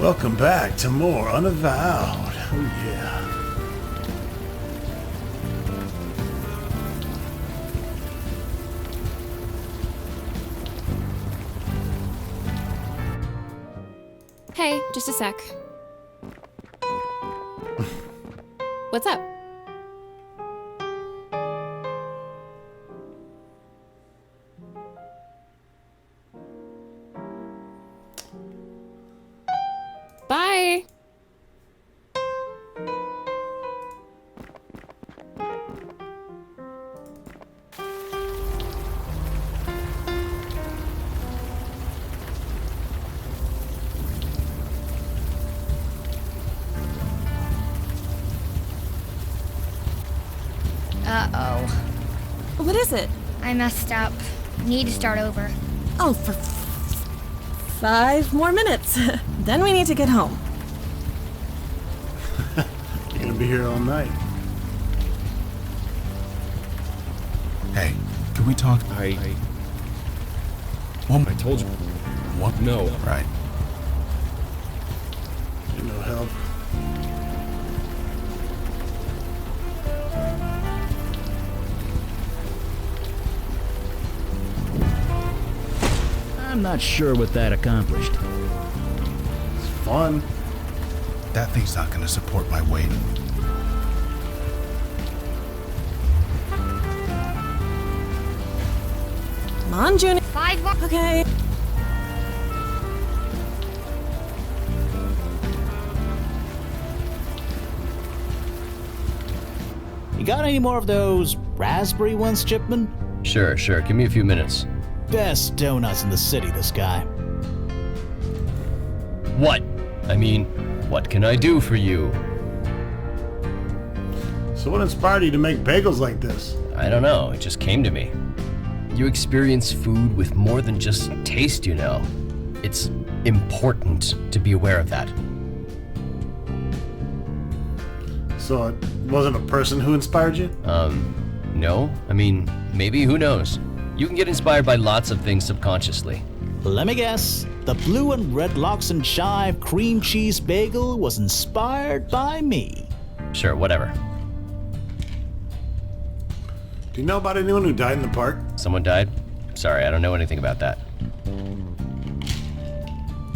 Welcome back to more Unavowed. Oh yeah. Hey, just a sec. What's up? Bye. Uh-oh. What is it? I messed up. Need to start over. Oh, for 5 more minutes. Then we need to get home. You're gonna be here all night. Hey, can we talk? I told you. What? No. Right. You're no help. I'm not sure what that accomplished. It's fun. That thing's not gonna support my weight. Come on, Junior. 5 more. Okay. You got any more of those raspberry ones, Chipman? Sure. Give me a few minutes. Best donuts in the city, this guy. What? I mean, what can I do for you? So what inspired you to make bagels like this? I don't know, it just came to me. You experience food with more than just taste, you know. It's important to be aware of that. So it wasn't a person who inspired you? No? I mean, maybe, who knows? You can get inspired by lots of things subconsciously. Let me guess. The blue and red lox and chive cream cheese bagel was inspired by me. Sure, whatever. Do you know about anyone who died in the park? Someone died? Sorry, I don't know anything about that.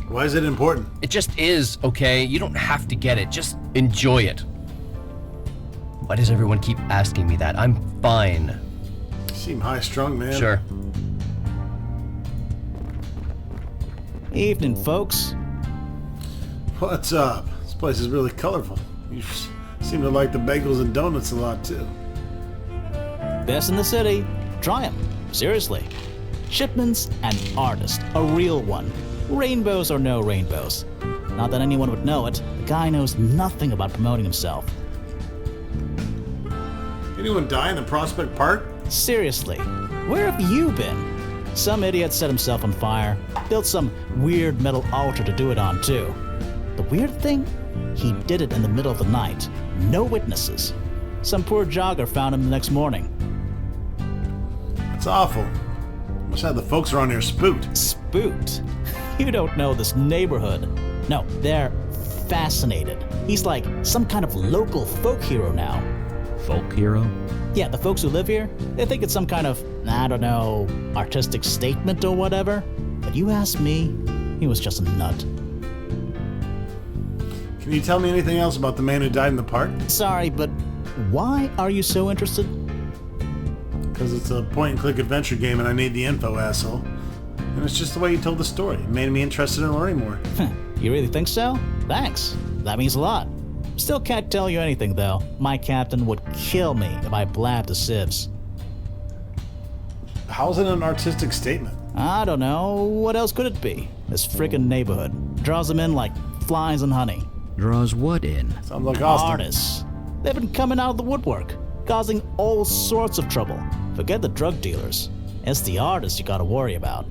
Why is it important? It just is, okay? You don't have to get it, just enjoy it. Why does everyone keep asking me that? I'm fine. You seem high-strung, man. Sure. Evening, folks. What's up? This place is really colorful. You seem to like the bagels and donuts a lot, too. Best in the city. Try 'em. Seriously. Shipman's an artist. A real one. Rainbows or no rainbows. Not that anyone would know it. The guy knows nothing about promoting himself. Anyone die in the Prospect Park? Seriously, where have you been? Some idiot set himself on fire, built some weird metal altar to do it on too. The weird thing? He did it in the middle of the night. No witnesses. Some poor jogger found him the next morning. That's awful. Must have the folks around here spooked. Spooked? You don't know this neighborhood. No, they're fascinated. He's like some kind of local folk hero now. Folk hero? Yeah, the folks who live here, they think it's some kind of, I don't know, artistic statement or whatever. But you ask me, he was just a nut. Can you tell me anything else about the man who died in the park? Sorry, but why are you so interested? Because it's a point-and-click adventure game and I need the info, asshole. And it's just the way you told the story. It made me interested in learning more. You really think so? Thanks. That means a lot. Still can't tell you anything, though. My captain would kill me if I blabbed the sieves. How's it an artistic statement? I don't know. What else could it be? This frickin' neighborhood draws them in like flies and honey. Draws what in? Sounds like Austin. Artists. They've been coming out of the woodwork, causing all sorts of trouble. Forget the drug dealers. It's the artists you gotta worry about.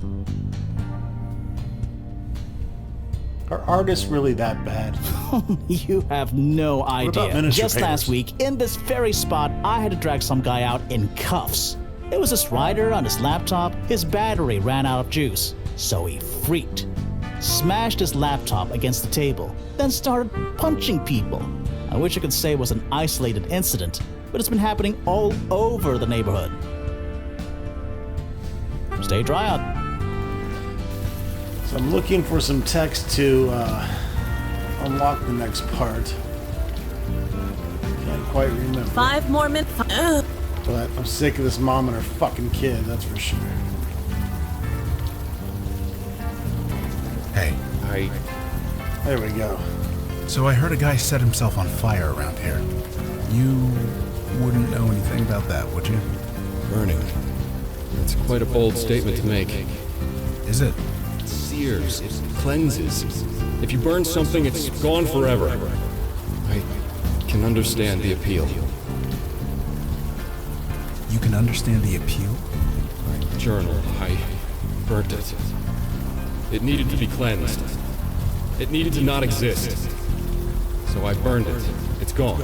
Are artists really that bad? You have no about idea. miniature Just last painters? week, in this very spot, I had to drag some guy out in cuffs. It was this writer on his laptop. His battery ran out of juice, so he freaked. smashed his laptop against the table, then started punching people. I wish I could say it was an isolated incident, but it's been happening all over the neighborhood. Stay dry out. So I'm looking for some text to unlock the next part. Can't quite remember. 5 more minutes. But I'm sick of this mom and her fucking kid, that's for sure. Hey, There we go. so I heard a guy set himself on fire around here. You wouldn't know anything about that, would you? Burning. That's quite a bold statement to make. Is it? It sears, it cleanses. If you burn something, it's gone forever. I can understand the appeal. You can understand the appeal? My journal, I burnt it. It needed to be cleansed. It needed to not exist. So I burned it. It's gone.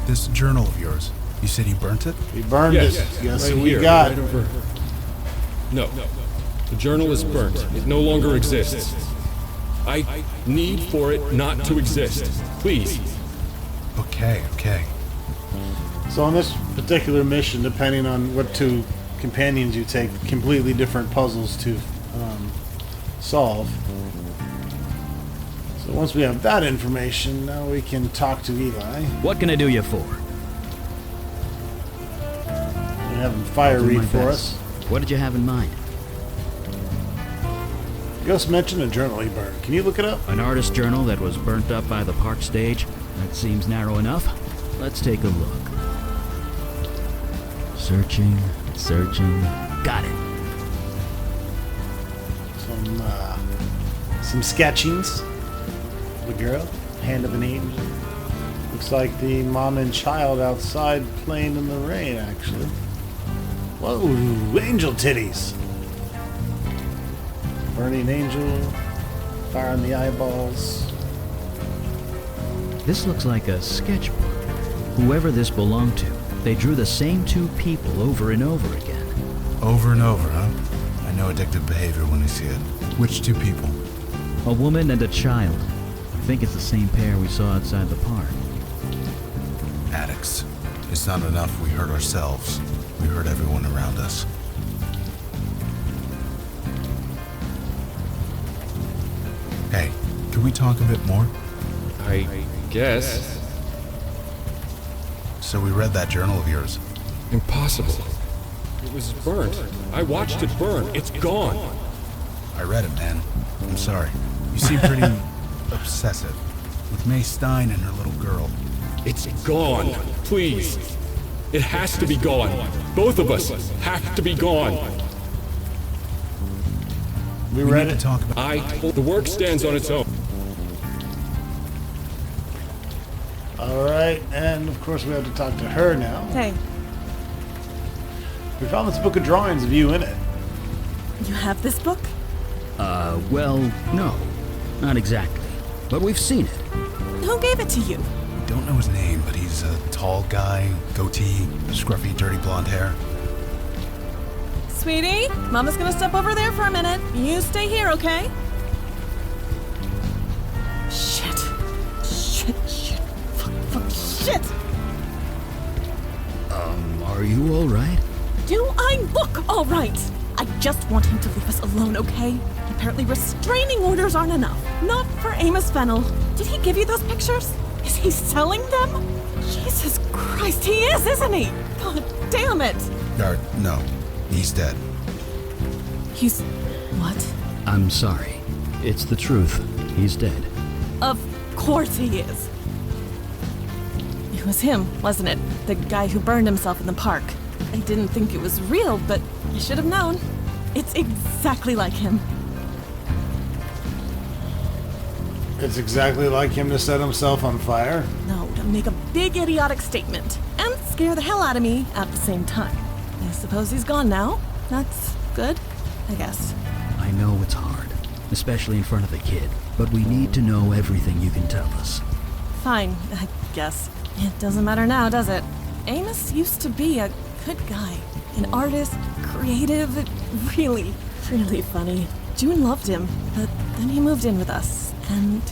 This journal of yours, you said you burnt it? We burned Yes, it. Guess right what we here, got? right over. No, the journal is burnt. It no longer exists. I need for it not to exist. Please. Okay. So on this particular mission, depending on what two companions you take, completely different puzzles to solve. So once we have that information, now we can talk to Eli. What can I do you for? And have him fire I'll do read my for best. us. What did you have in mind? Ghost mentioned a journal he burned. Can you look it up? An artist journal that was burnt up by the park stage? That seems narrow enough. Let's take a look. Searching. Got it. Some sketchings. The girl, hand of an angel. Looks like the mom and child outside playing in the rain, actually. Whoa, angel titties. Burning angel, fire in the eyeballs. This looks like a sketchbook. Whoever this belonged to, they drew the same 2 people over and over again. Over and over, huh? I know addictive behavior when I see it. Which 2 people? A woman and a child. I think it's the same pair we saw outside the park. Addicts. It's not enough we hurt ourselves. We hurt everyone around us. Hey, can we talk a bit more? I guess. So we read that journal of yours. Impossible. It was burnt. I watched it burn. It's gone. I read it, man. I'm sorry. You seem pretty obsessive. With May Stein and her little girl. It's gone. Please. It has to be gone. Both of us have to be gone. We We read need to it. talk about... The work stands on its own. Alright, and of course we have to talk to her now. Hey, We found this book of drawings of you in it. you have this book? Well, no. Not exactly. But we've seen it. Who gave it to you? We don't know his name, but he's a tall guy, goatee, scruffy, dirty blonde hair. Sweetie, Mama's gonna step over there for a minute. You stay here, okay? Shit. Fuck, shit. Are you alright? Do I look all right? I just want him to leave us alone, okay? Apparently restraining orders aren't enough. Not for Amos Fennel. Did he give you those pictures? Is he selling them? Jesus Christ, he is, isn't he? God damn it. No, he's dead. He's... what? I'm sorry. It's the truth. He's dead. Of course he is. It was him, wasn't it? The guy who burned himself in the park. I didn't think it was real, but I should have known. It's exactly like him. It's exactly like him to set himself on fire. No, to make a big idiotic statement and scare the hell out of me at the same time. I suppose he's gone now. That's good, I guess. I know it's hard, especially in front of the kid, but we need to know everything you can tell us. Fine, I guess. It doesn't matter now, does it? Amos used to be a good guy. An artist, creative, really, really funny. June loved him, but then he moved in with us, and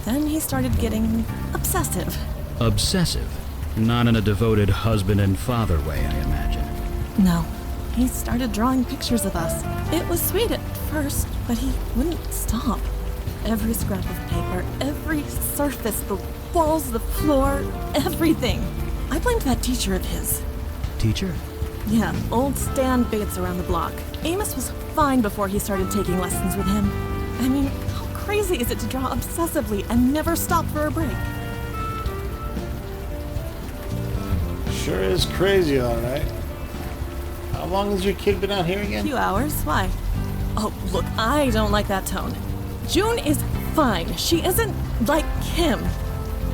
then he started getting obsessive. Obsessive? Not in a devoted husband and father way, I imagine. No, he started drawing pictures of us. It was sweet at first, but he wouldn't stop. Every scrap of paper, every surface, the walls, the floor, everything. I blamed that teacher of his. Teacher? Yeah, old Stan Bates around the block. Amos was fine before he started taking lessons with him. I mean, how crazy is it to draw obsessively and never stop for a break? Sure is crazy, alright. How long has your kid been out here A again? few hours? Why? Oh, look, I don't like that tone. June is fine. She isn't like him.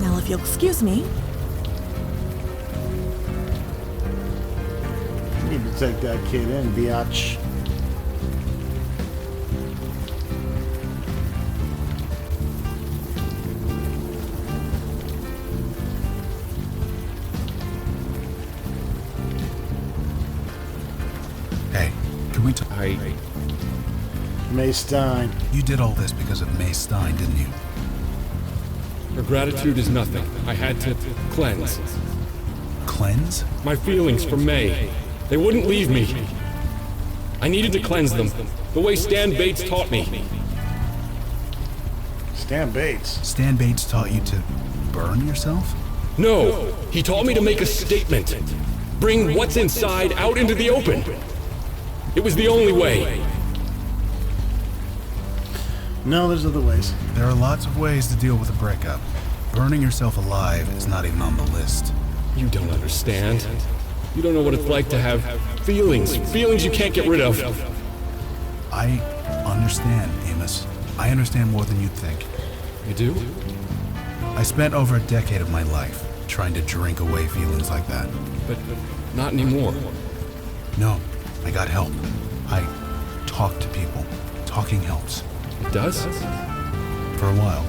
Now, if you'll excuse me. You need to take that kid in, biatch. Hey, can we talk? May Stein. You did all this because of May Stein, didn't you? Her gratitude is nothing. I had to cleanse. Cleanse? My feelings for May. They wouldn't leave me. I needed to cleanse them, the way Stan Bates taught me. Stan Bates. Stan Bates taught you to burn yourself? No, he taught me to make a statement. Bring what's inside out into the open. It was the only way. No, there's other ways. There are lots of ways to deal with a breakup. Burning yourself alive is not even on the list. You don't understand. You don't know what it's like to have feelings. Feelings you can't get rid of. I understand, Amos. I understand more than you'd think. You do? I spent over a decade of my life trying to drink away feelings like that. But not anymore. No, I got help. I talked to people. Talking helps. It does? For a while.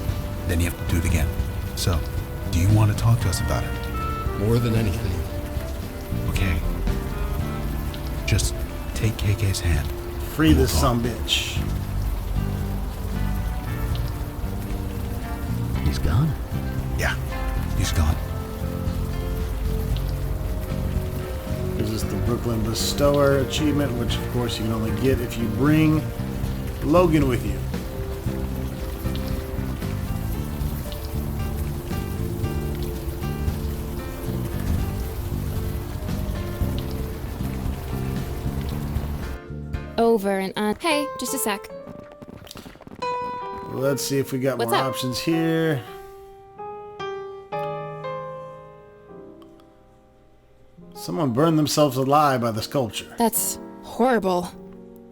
Then you have to do it again. So, do you want to talk to us about it? More than anything. Okay. Just take KK's hand. Free this sumbitch. He's gone? Yeah, he's gone. This is the Brooklyn Bestower achievement, which of course you can only get if you bring Logan with you. Over and on. Hey, just a sec. Let's see if we got What's more up? options here. Someone burned themselves alive by the sculpture. That's horrible.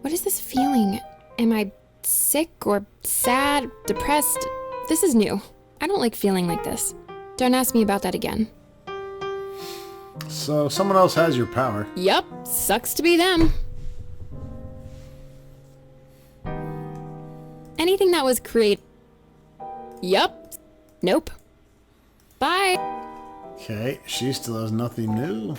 What is this feeling? Am I sick or sad, depressed? This is new. I don't like feeling like this. Don't ask me about that again. So someone else has your power. Yup, sucks to be them. Anything that was Yup. Nope. Bye. Okay, she still has nothing new.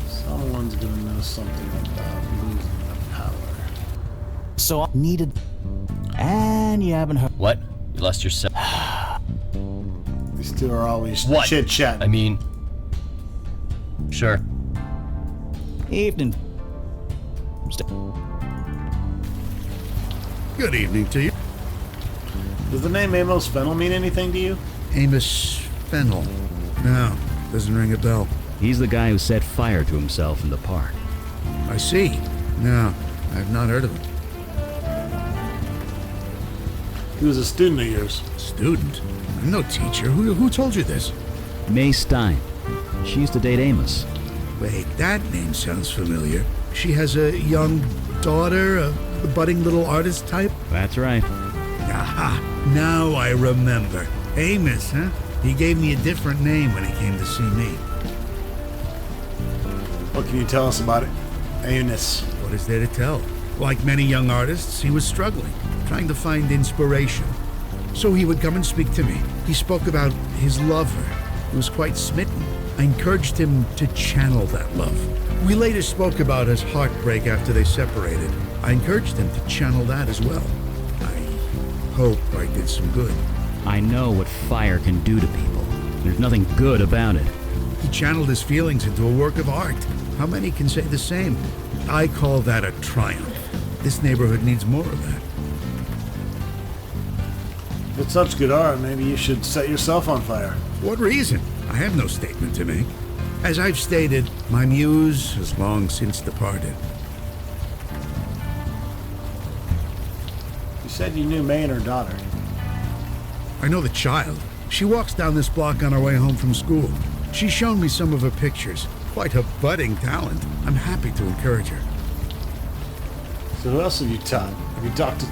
Someone's gonna know something about losing the power. So I needed... And you haven't heard... What? You lost yourself? These two are always What? chit-chatting. I mean... Sure. Evening. Good evening to you. Does the name Amos Fennel mean anything to you? Amos Fennel. No, doesn't ring a bell. He's the guy who set fire to himself in the park. I see. No, I've not heard of him. He was a student of yours. Student? I'm no teacher. Who told you this? May Stein. She used to date Amos. Wait, that name sounds familiar. She has a young daughter, a budding little artist type? That's right. Aha, now I remember. Amos, huh? He gave me a different name when he came to see me. What can you tell us about it? Amos. What is there to tell? Like many young artists, he was struggling, trying to find inspiration. so he would come and speak to me. He spoke about his lover. He was quite smitten. I encouraged him to channel that love. We later spoke about his heartbreak after they separated. I encouraged him to channel that as well. I hope I did some good. I know what fire can do to people. There's nothing good about it. He channeled his feelings into a work of art. How many can say the same? I call that a triumph. This neighborhood needs more of that. With such good art, maybe you should set yourself on fire. What reason? I have no statement to make. As I've stated, my muse has long since departed. You said you knew May and her daughter. I know the child. She walks down this block on her way home from school. She's shown me some of her pictures. Quite a budding talent. I'm happy to encourage her. So who else have you taught? Have you talked to...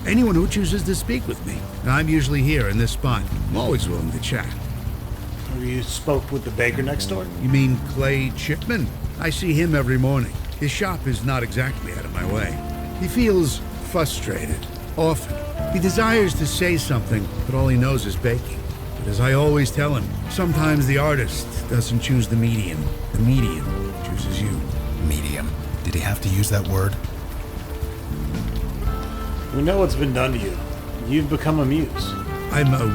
Anyone who chooses to speak with me. I'm usually here in this spot. I'm always willing to chat. Have you spoke with the baker next door? You mean Clay Chipman? I see him every morning. His shop is not exactly out of my way. He feels frustrated, often. He desires to say something, but all he knows is baking. But as I always tell him, sometimes the artist doesn't choose the medium. The medium chooses you. Medium. Did he have to use that word? We know what's been done to you. You've become a muse. I'm a...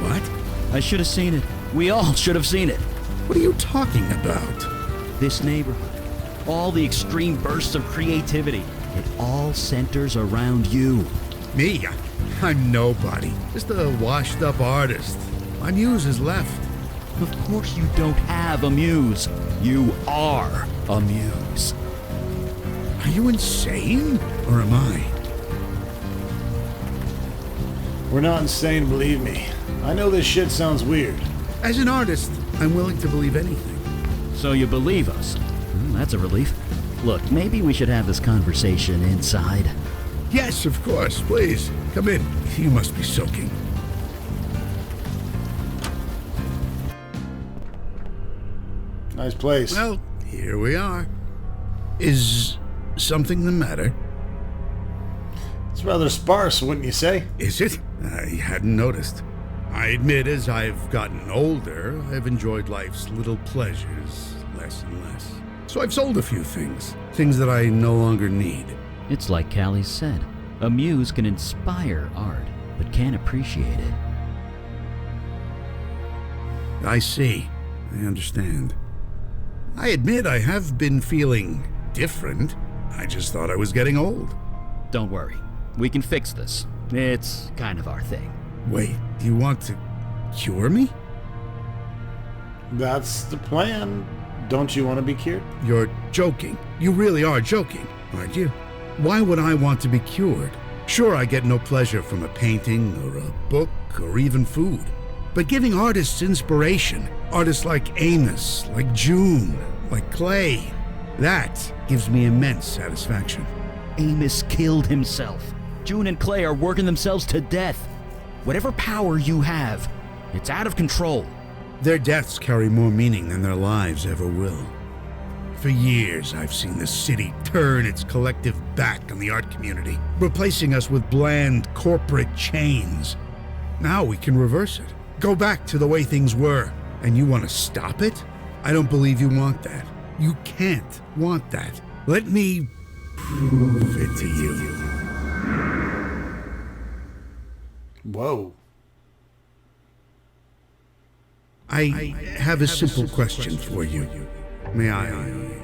what? I should have seen it. We all should have seen it. What are you talking about? This neighborhood, all the extreme bursts of creativity, it all centers around you. Me? I'm nobody. Just a washed-up artist. My muse has left. Of course you don't have a muse. You are a muse. Are you insane? Or am I? We're not insane, believe me. I know this shit sounds weird. As an artist, I'm willing to believe anything. So you believe us? That's a relief. Look, maybe we should have this conversation inside. Yes, of course. Please, come in. You must be soaking. Nice place. Well, here we are. Is something the matter? It's rather sparse, wouldn't you say? Is it? I hadn't noticed. I admit, as I've gotten older, I've enjoyed life's little pleasures less and less. So I've sold a few things. Things that I no longer need. It's like Callie said. A muse can inspire art, but can't appreciate it. I see. I understand. I admit I have been feeling different. I just thought I was getting old. Don't worry. We can fix this. It's kind of our thing. Wait, do you want to cure me? That's the plan. Don't you want to be cured? You're joking. You really are joking, aren't you? Why would I want to be cured? Sure, I get no pleasure from a painting or a book or even food. But giving artists inspiration, artists like Amos, like June, like Clay, that gives me immense satisfaction. Amos killed himself. June and Clay are working themselves to death. Whatever power you have, it's out of control. Their deaths carry more meaning than their lives ever will. For years, I've seen the city turn its collective back on the art community, replacing us with bland corporate chains. Now we can reverse it. Go back to the way things were. And you want to stop it? I don't believe you want that. You can't want that. Let me prove it to you. Whoa. I have a simple question for you. May I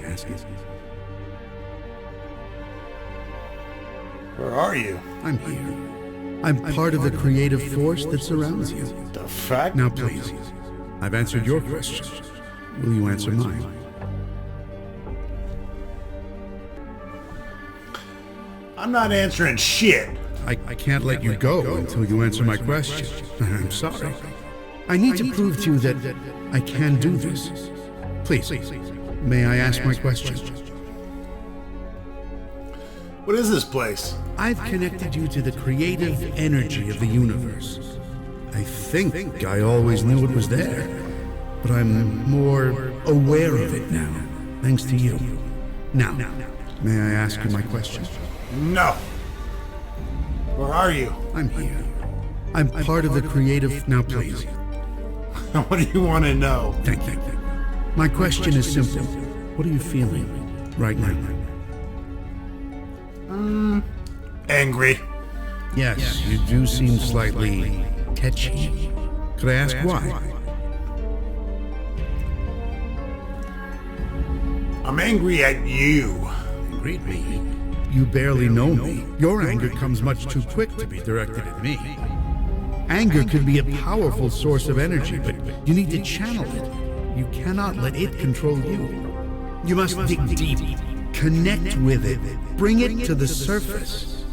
ask it? Where are you? I'm here. I'm part of the creative force that surrounds you. The fact? Now please, I've answered your question. Will you answer mine? I'm not answering shit. I can't let you go until you answer my question. I'm sorry. I need to prove to you that I can do this. Please, may I ask my question? What is this place? I've connected you to the creative energy of the universe. I think I always knew it was there, but I'm more aware of it now, thanks to you. Now, may I ask you my question? No. Where are you? I'm here. I'm part of the creative... Now, please. What do you want to know? Thank you. My question is simple. What are you feeling right now? Angry. Yes, you do seem slightly tetchy. Could I ask why? I'm angry at you. Angry at me? You barely know me. Your anger comes much too quick to be directed at me. Anger can be a powerful source of energy, but you need to channel it. You cannot let it control you. You must dig deep, connect with it, bring it to the surface.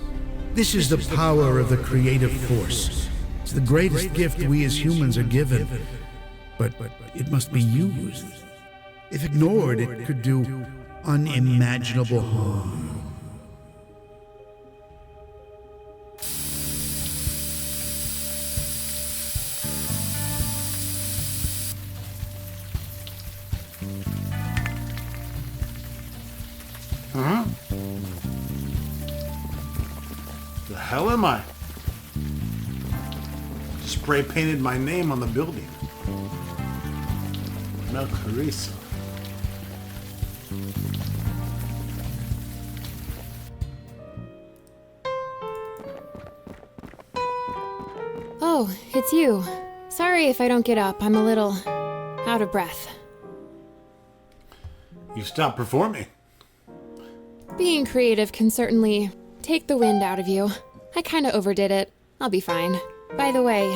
This is the power of the creative force. It's the greatest gift we as humans are given, but it must be used. If ignored, it could do unimaginable harm. Huh? The hell am I? Spray painted my name on the building. Mel Carissa. Oh, it's you. Sorry if I don't get up. I'm a little out of breath. You stopped performing. Being creative can certainly take the wind out of you. I kinda overdid it. I'll be fine. By the way,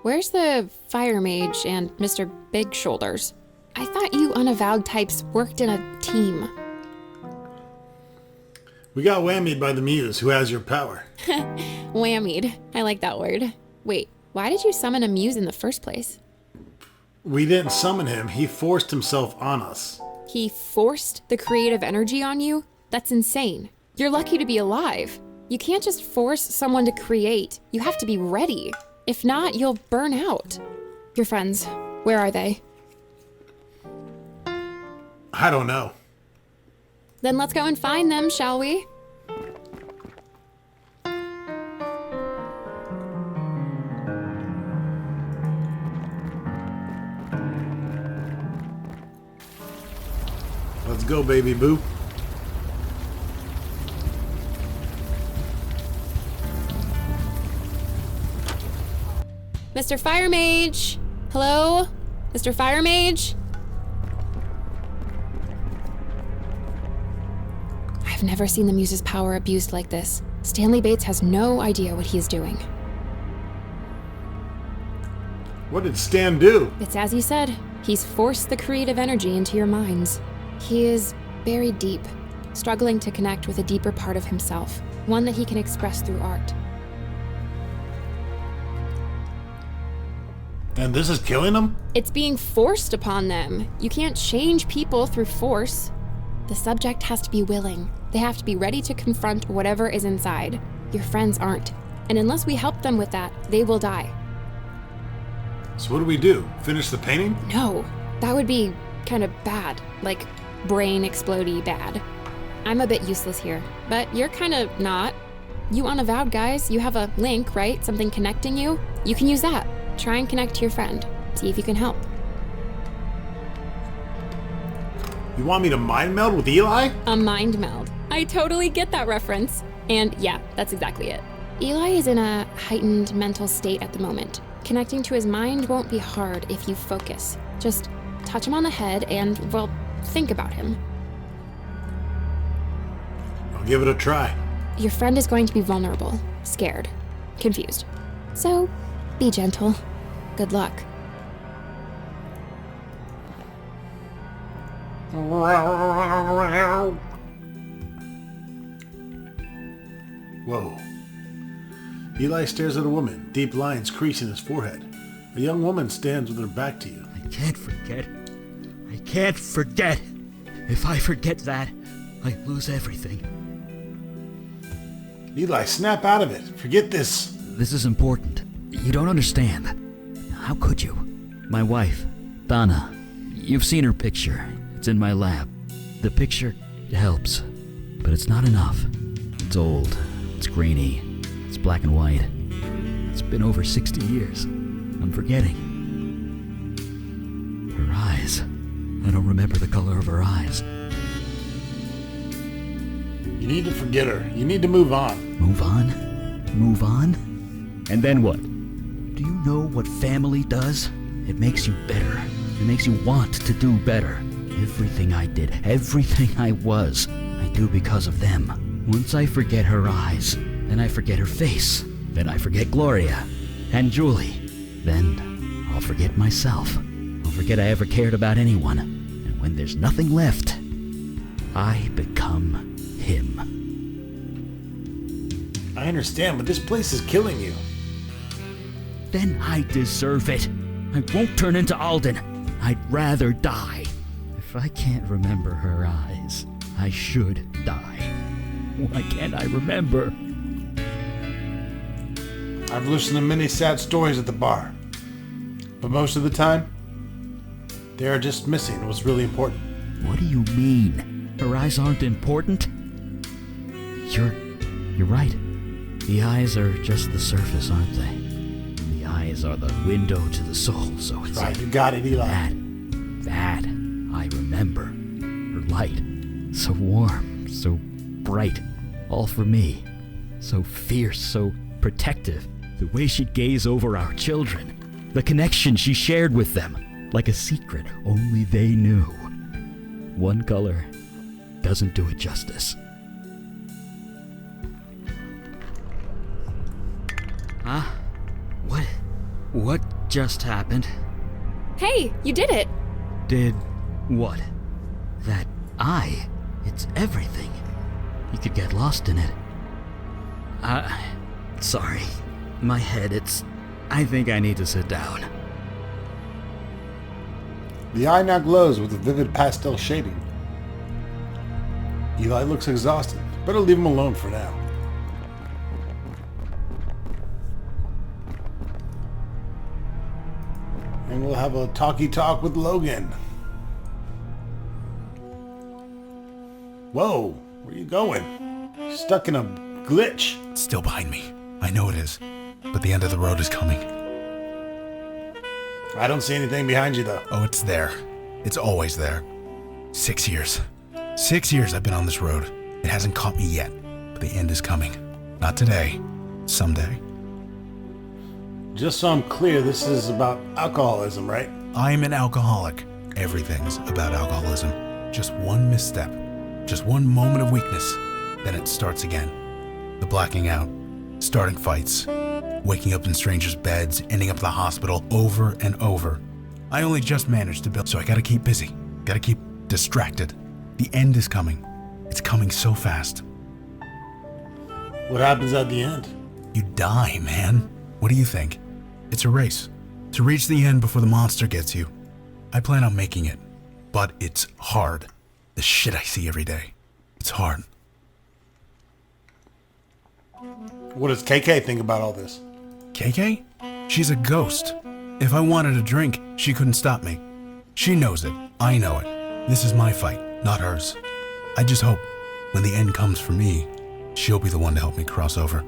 where's the fire mage and Mr. Big Shoulders? I thought you Unavowed types worked in a team. We got whammied by the muse who has your power. Whammied. I like that word. Wait, why did you summon a muse in the first place? We didn't summon him, he forced himself on us. He forced the creative energy on you? That's insane. You're lucky to be alive. You can't just force someone to create. You have to be ready. If not, you'll burn out. Your friends, where are they? I don't know. Then let's go and find them, shall we? Let's go, baby boo. Mr. Fire Mage! Hello? Mr. Fire Mage? I've never seen the Muse's power abused like this. Stanley Bates has no idea what he is doing. What did Stan do? It's as you said. He's forced the creative energy into your minds. He is buried deep, struggling to connect with a deeper part of himself, one that he can express through art. And this is killing him? It's being forced upon them. You can't change people through force. The subject has to be willing. They have to be ready to confront whatever is inside. Your friends aren't. And unless we help them with that, they will die. So what do we do? Finish the painting? No, that would be kind of bad. Like, brain explodey bad. I'm a bit useless here, but you're kind of not. You Unavowed guys, you have a link, right? Something connecting you? You can use that. Try and connect to your friend. See if you can help. You want me to mind meld with Eli? A mind meld. I totally get that reference. And yeah, that's exactly it. Eli is in a heightened mental state at the moment. Connecting to his mind won't be hard if you focus. Just touch him on the head and, well, think about him. I'll give it a try. Your friend is going to be vulnerable, scared, confused. So, be gentle. Good luck. Whoa. Eli stares at a woman, deep lines creasing his forehead. A young woman stands with her back to you. I can't forget. I can't forget. If I forget that, I lose everything. Eli, snap out of it. Forget this. This is important. You don't understand. How could you? My wife, Donna. You've seen her picture. It's in my lab. The picture helps, but it's not enough. It's old. It's grainy. It's black and white. It's been over 60 years. I'm forgetting. Her eyes. I don't remember the color of her eyes. You need to forget her. You need to move on. Move on? Move on? And then what? Do you know what family does? It makes you better. It makes you want to do better. Everything I did, everything I was, I do because of them. Once I forget her eyes, then I forget her face. Then I forget Gloria and Julie. Then I'll forget myself. I'll forget I ever cared about anyone. And when there's nothing left, I become him. I understand, but this place is killing you. Then I deserve it. I won't turn into Alden. I'd rather die. If I can't remember her eyes, I should die. Why can't I remember? I've listened to many sad stories at the bar, but most of the time, they are just missing what's really important. What do you mean? Her eyes aren't important? You're right. The eyes are just the surface, aren't they? The eyes are the window to the soul, so it's right. You got it, Eli. That I remember. Her light, so warm, so bright, all for me. So fierce, so protective. The way she'd gaze over our children. The connection she shared with them. Like a secret only they knew. One color doesn't do it justice. Huh? What just happened? Hey, you did it! Did what? That eye. It's everything. You could get lost in it. Sorry. My head, I think I need to sit down. The eye now glows with a vivid pastel shading. Eli looks exhausted. Better leave him alone for now. And we'll have a talk with Logan. Whoa, where are you going? You're stuck in a glitch. It's still behind me. I know it is. But the end of the road is coming. I don't see anything behind you, though. Oh, it's there. It's always there. 6 years. 6 years I've been on this road. It hasn't caught me yet. But the end is coming. Not today. Someday. Just so I'm clear, this is about alcoholism, right? I'm an alcoholic. Everything's about alcoholism. Just one misstep. Just one moment of weakness. Then it starts again. The blacking out. Starting fights. Waking up in strangers' beds, ending up in the hospital over and over. I only just managed to build, so I gotta keep busy. Gotta keep distracted. The end is coming. It's coming so fast. What happens at the end? You die, man. What do you think? It's a race. To reach the end before the monster gets you. I plan on making it. But it's hard. The shit I see every day. It's hard. What does KK think about all this? KK? She's a ghost. If I wanted a drink, she couldn't stop me. She knows it. I know it. This is my fight, not hers. I just hope, when the end comes for me, she'll be the one to help me cross over.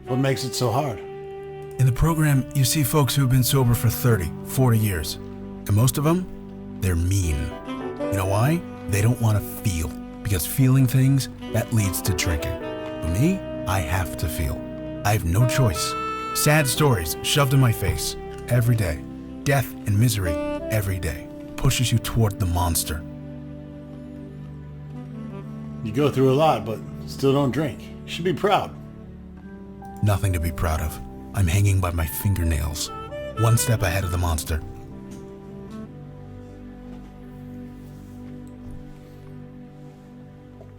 What makes it so hard? In the program, you see folks who have been sober for 30, 40 years. And most of them, they're mean. You know why? They don't want to feel. Because feeling things, that leads to drinking. For me, I have to feel. I have no choice. Sad stories shoved in my face every day. Death and misery every day. Pushes you toward the monster. You go through a lot, but still don't drink. You should be proud. Nothing to be proud of. I'm hanging by my fingernails. One step ahead of the monster.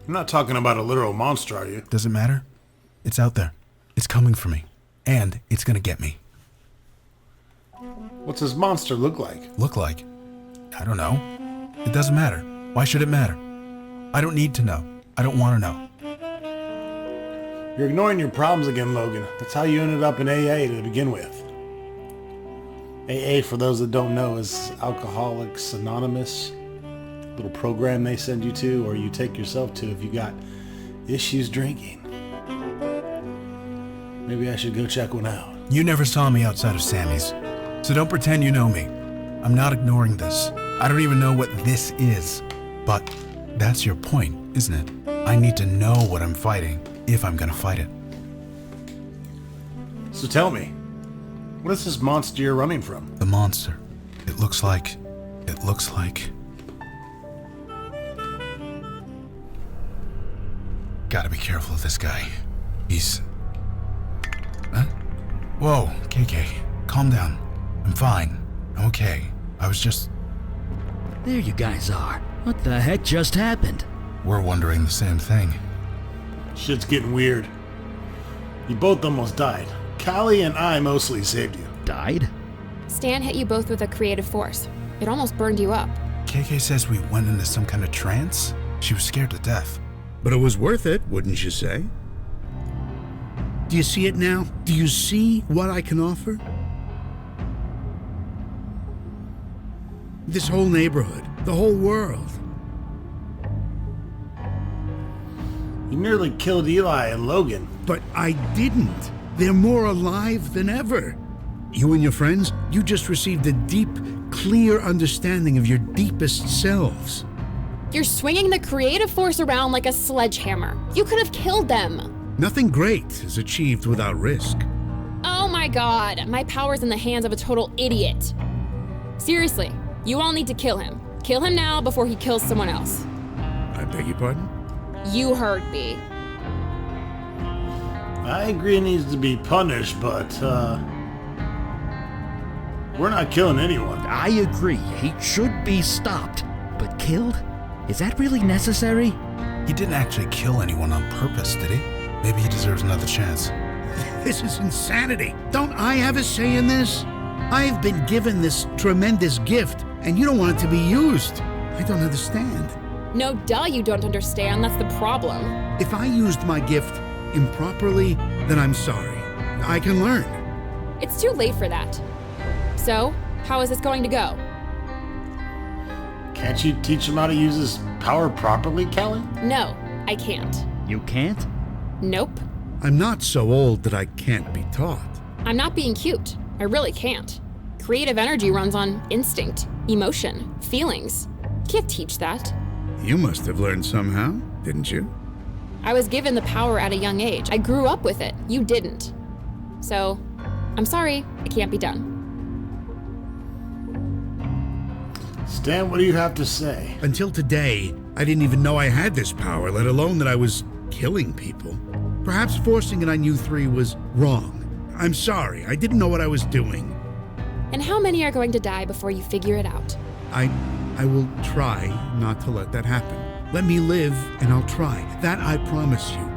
You're not talking about a literal monster, are you? Does it matter? It's out there. It's coming for me. And it's gonna get me. What's this monster look like? Look like? I don't know. It doesn't matter. Why should it matter? I don't need to know. I don't want to know. You're ignoring your problems again, Logan. That's how you ended up in AA to begin with. AA, for those that don't know, is Alcoholics Anonymous. Little program they send you to, or you take yourself to if you got issues drinking. Maybe I should go check one out. You never saw me outside of Sammy's, so don't pretend you know me. I'm not ignoring this. I don't even know what this is. But that's your point, isn't it? I need to know what I'm fighting if I'm gonna fight it. So tell me, what is this monster you're running from? The monster. It looks like... Gotta be careful of this guy. He's... Huh? Whoa, KK. Calm down. I'm fine. I'm okay. I was just... There you guys are. What the heck just happened? We're wondering the same thing. Shit's getting weird. You both almost died. Callie and I mostly saved you. Died? Stan hit you both with a creative force. It almost burned you up. KK says we went into some kind of trance. She was scared to death. But it was worth it, wouldn't you say? Do you see it now? Do you see what I can offer? This whole neighborhood, the whole world. You nearly killed Eli and Logan. But I didn't. They're more alive than ever. You and your friends, you just received a deep, clear understanding of your deepest selves. You're swinging the creative force around like a sledgehammer. You could have killed them. Nothing great is achieved without risk. Oh my god, my power's in the hands of a total idiot. Seriously, you all need to kill him. Kill him now before he kills someone else. I beg your pardon? You heard me. I agree it needs to be punished, but, we're not killing anyone. I agree. He should be stopped. But killed? Is that really necessary? He didn't actually kill anyone on purpose, did he? Maybe he deserves another chance. This is insanity. Don't I have a say in this? I've been given this tremendous gift, and you don't want it to be used. I don't understand. No, duh, you don't understand. That's the problem. If I used my gift improperly, then I'm sorry. I can learn. It's too late for that. So, how is this going to go? Can't you teach him how to use his power properly, Callie? No, I can't. You can't? Nope. I'm not so old that I can't be taught. I'm not being cute. I really can't. Creative energy runs on instinct, emotion, feelings. Can't teach that. You must have learned somehow, didn't you? I was given the power at a young age. I grew up with it. You didn't. So, I'm sorry, it can't be done. Stan, what do you have to say? Until today, I didn't even know I had this power, let alone that I was killing people. Perhaps forcing it on you three was wrong. I'm sorry, I didn't know what I was doing. And how many are going to die before you figure it out? I will try not to let that happen. Let me live, and I'll try. That I promise you.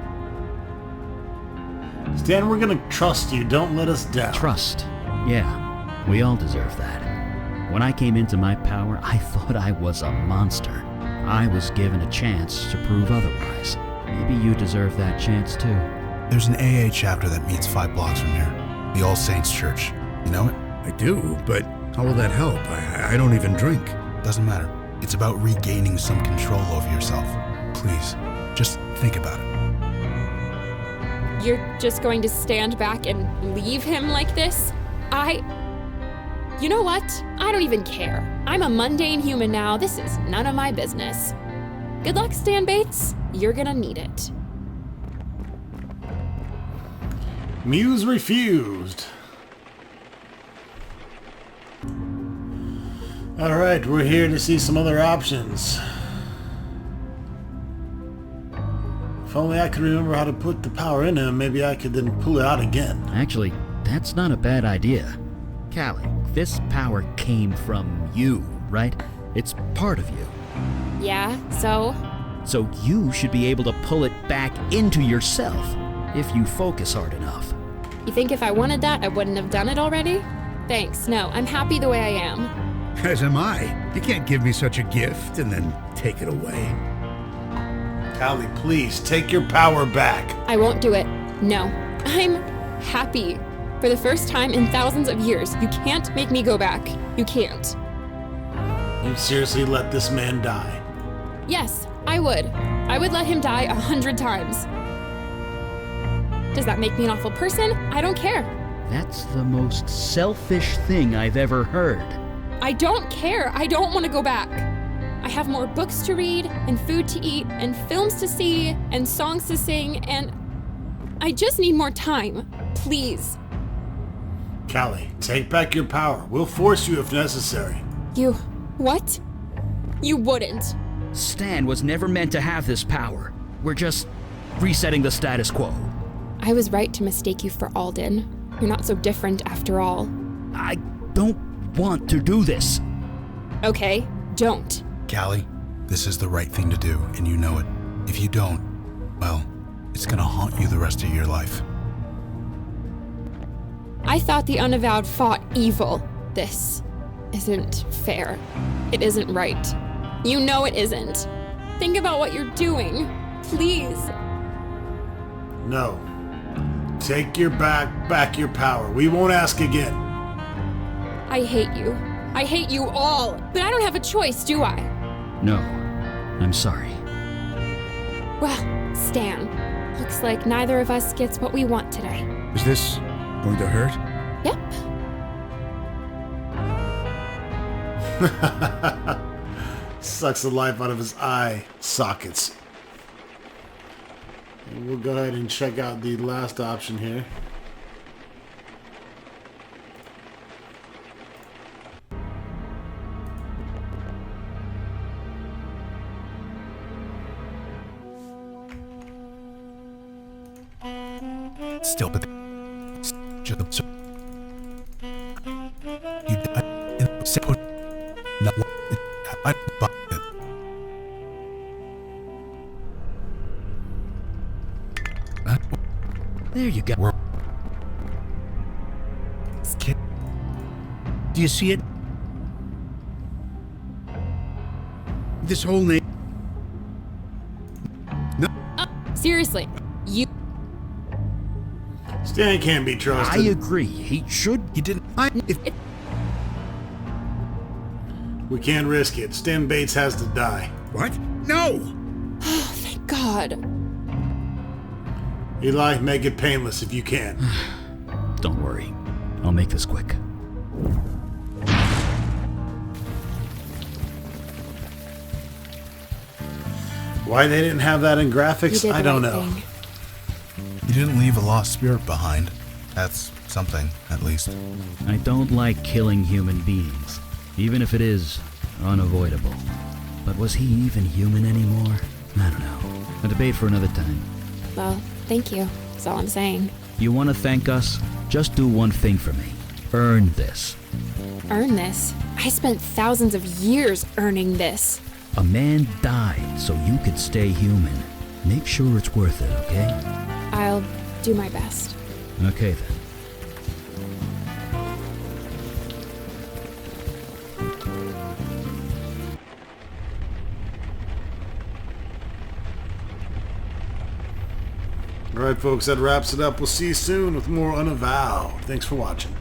Stan, we're gonna trust you. Don't let us down. Trust. Yeah, we all deserve that. When I came into my power, I thought I was a monster. I was given a chance to prove otherwise. Maybe you deserve that chance too. There's an AA chapter that meets 5 blocks from here. The All Saints Church. You know it? I do, but how will that help? I don't even drink. Doesn't matter. It's about regaining some control over yourself. Please, just think about it. You're just going to stand back and leave him like this? You know what? I don't even care. I'm a mundane human now. This is none of my business. Good luck, Stan Bates. You're gonna need it. Muse refused. Alright, we're here to see some other options. If only I could remember how to put the power in him, maybe I could then pull it out again. Actually, that's not a bad idea. Callie, this power came from you, right? It's part of you. Yeah, so? So you should be able to pull it back into yourself, if you focus hard enough. You think if I wanted that, I wouldn't have done it already? Thanks, no, I'm happy the way I am. As am I. You can't give me such a gift and then take it away. Callie, please, take your power back. I won't do it. No. I'm happy. For the first time in thousands of years, you can't make me go back. You can't. You'd seriously let this man die? Yes, I would. I would let him die 100 times. Does that make me an awful person? I don't care. That's the most selfish thing I've ever heard. I don't care. I don't want to go back. I have more books to read, and food to eat, and films to see, and songs to sing, and I just need more time. Please. Callie, take back your power. We'll force you if necessary. You... what? You wouldn't. Stan was never meant to have this power. We're just resetting the status quo. I was right to mistake you for Alden. You're not so different after all. I don't want to do this. Okay, don't. Callie, this is the right thing to do, and you know it. If you don't, well, it's gonna haunt you the rest of your life. I thought the Unavowed fought evil. This isn't fair. It isn't right. You know it isn't. Think about what you're doing. Please. No. Take back your power. We won't ask again. I hate you. I hate you all. But I don't have a choice, do I? No, I'm sorry. Well, Stan, looks like neither of us gets what we want today. Is this going to hurt? Yep. Sucks the life out of his eye sockets. And we'll go ahead and check out the last option here. Still, but There you go. Do you see it? This whole name. No. Seriously, you... Stan can't be I trusted. agree. He didn't. We can't risk it. Stan Bates has to die. What? No! Oh, thank God. Eli, make it painless if you can. Don't worry. I'll make this quick. Why they didn't have that in You graphics, did I the don't right know. thing. You didn't leave a lost spirit behind. That's something, at least. I don't like killing human beings, even if it is unavoidable. But was he even human anymore? I don't know. A debate for another time. Well, thank you. That's all I'm saying. You want to thank us? Just do one thing for me. Earn this. Earn this? I spent thousands of years earning this. A man died so you could stay human. Make sure it's worth it, okay? I'll do my best. Okay then. Alright folks, that wraps it up. We'll see you soon with more Unavowed. Thanks for watching.